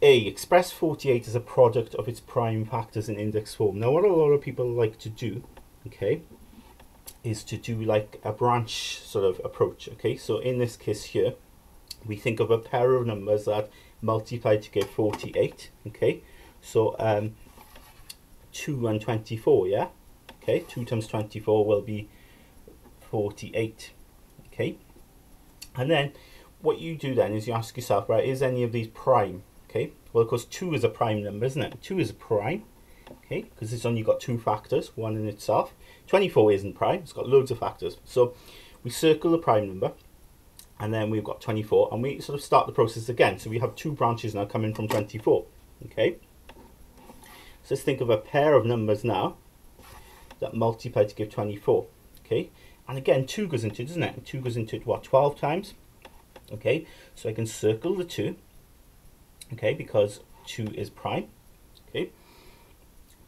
A, express 48 as a product of its prime factors in index form. Now what a lot of people like to do, okay, is to do like a branch sort of approach, okay. So in this case here, we think of a pair of numbers that multiply to give 48, okay. So 2 and 24, yeah, okay. 2 times 24 will be 48, okay. And then what you do then is you ask yourself, right, is any of these prime? Okay, well, of course, 2 is a prime number, isn't it? 2 is a prime, okay, because it's only got two factors, one in itself. 24 isn't prime, it's got loads of factors. So we circle the prime number, and then we've got 24, and we sort of start the process again. So we have two branches now coming from 24, okay? So let's think of a pair of numbers now that multiply to give 24, okay? And again, 2 goes into it, doesn't it? 2 goes into it, what, 12 times? Okay, so I can circle the 2, okay, because 2 is prime, okay,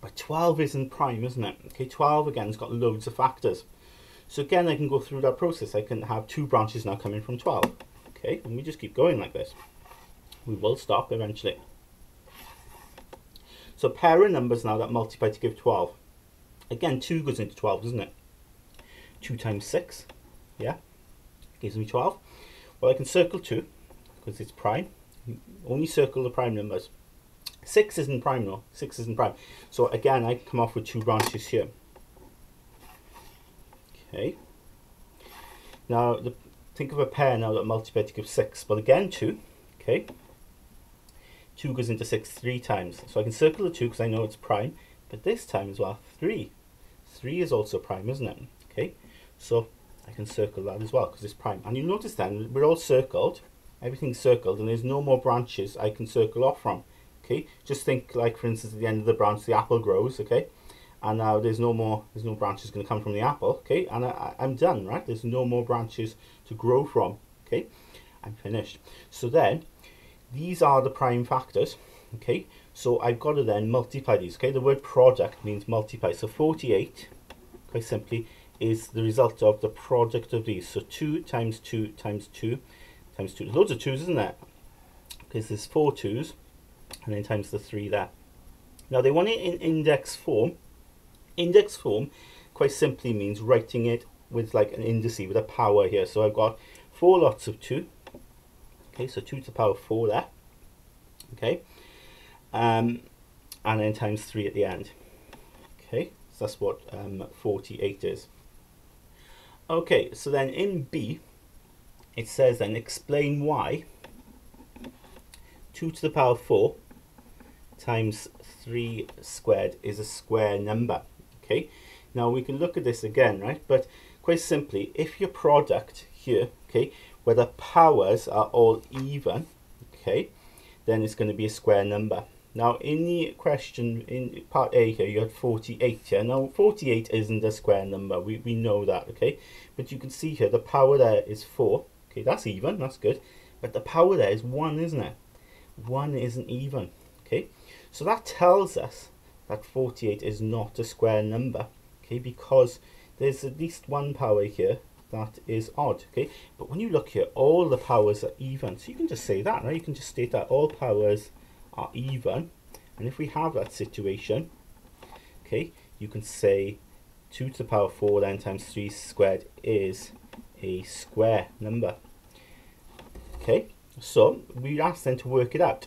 but 12 isn't prime, isn't it? Okay, 12 again has got loads of factors. So again, I can go through that process. I can have two branches now coming from 12, okay, and we just keep going like this. We will stop eventually. So pair of numbers now that multiply to give 12. Again, 2 goes into 12, doesn't it? 2 times 6, yeah, gives me 12. Well, I can circle 2 because it's prime. Only circle the prime numbers. 6 isn't prime though. 6 isn't prime. So again, I come off with two branches here. Okay. Now, think of a pair now that multiply to give 6. Well, again, 2. Okay. 2 goes into 6 3 times. So I can circle the 2 because I know it's prime. But this time as well, 3. 3 is also prime, isn't it? Okay. So I can circle that as well because it's prime. And you'll notice then, we're all circled. Everything's circled and there's no more branches I can circle off from. Okay, just think like, for instance, at the end of the branch the apple grows, okay, and now there's no branches going to come from the apple, okay, and I'm done, right? There's no more branches to grow from, okay, I'm finished. So then these are the prime factors, okay, so I've got to then multiply these, okay. The word product means multiply, so 48 quite simply is the result of the product of these. So 2 times 2 times 2 times 2. There's loads of 2's, isn't there? Because there's 4 2's, and then times the 3 there. Now they want it in index form. Index form quite simply means writing it with like an indice, with a power here. So I've got 4 lots of 2. Okay, so 2 to the power 4 there. Okay, and then times 3 at the end. Okay, so that's what 48 is. Okay, so then in B, it says then explain why 2 to the power 4 times 3 squared is a square number. Okay, now we can look at this again, right? But quite simply, if your product here, okay, where the powers are all even, okay, then it's going to be a square number. Now in the question, in part A here, you had 48 here. Now 48 isn't a square number, we know that, okay? But you can see here, the power there is 4. Okay, that's even, that's good. But the power there is 1, isn't it? 1 isn't even, okay? So that tells us that 48 is not a square number, okay? Because there's at least one power here that is odd, okay? But when you look here, all the powers are even. So you can just say that, right? You can just state that all powers are even. And if we have that situation, okay, you can say 2 to the power 4 then times 3 squared is a square number. Okay, so we asked then to work it out.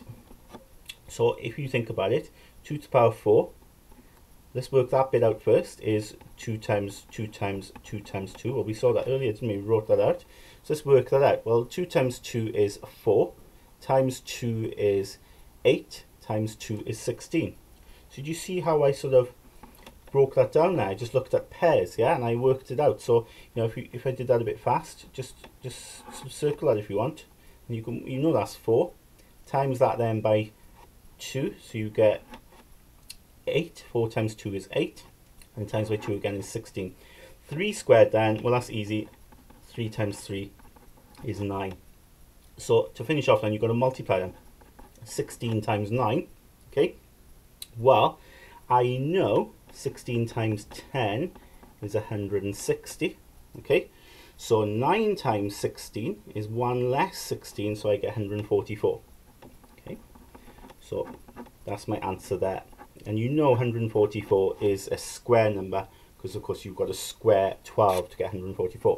So if you think about it, 2 to the power 4, let's work that bit out first, is 2 times 2 times 2 times 2. Well, we saw that earlier, didn't we? We wrote that out. So let's work that out. Well, 2 times 2 is 4, times 2 is 8, times 2 is 16. So do you see how I sort of broke that down there? I just looked at pairs, yeah, and I worked it out. So, you know, if I did that a bit fast, just sort of circle that if you want. And you know that's 4. Times that then by 2, so you get 8. 4 times 2 is 8, and times by 2 again is 16. 3 squared then, well, that's easy. 3 times 3 is 9. So to finish off then, you've got to multiply them. 16 times 9, okay? Well, I know 16 times 10 is 160, okay? So 9 times 16 is 1 less 16, so I get 144, okay? So that's my answer there. And you know 144 is a square number because of course you've got to square 12 to get 144.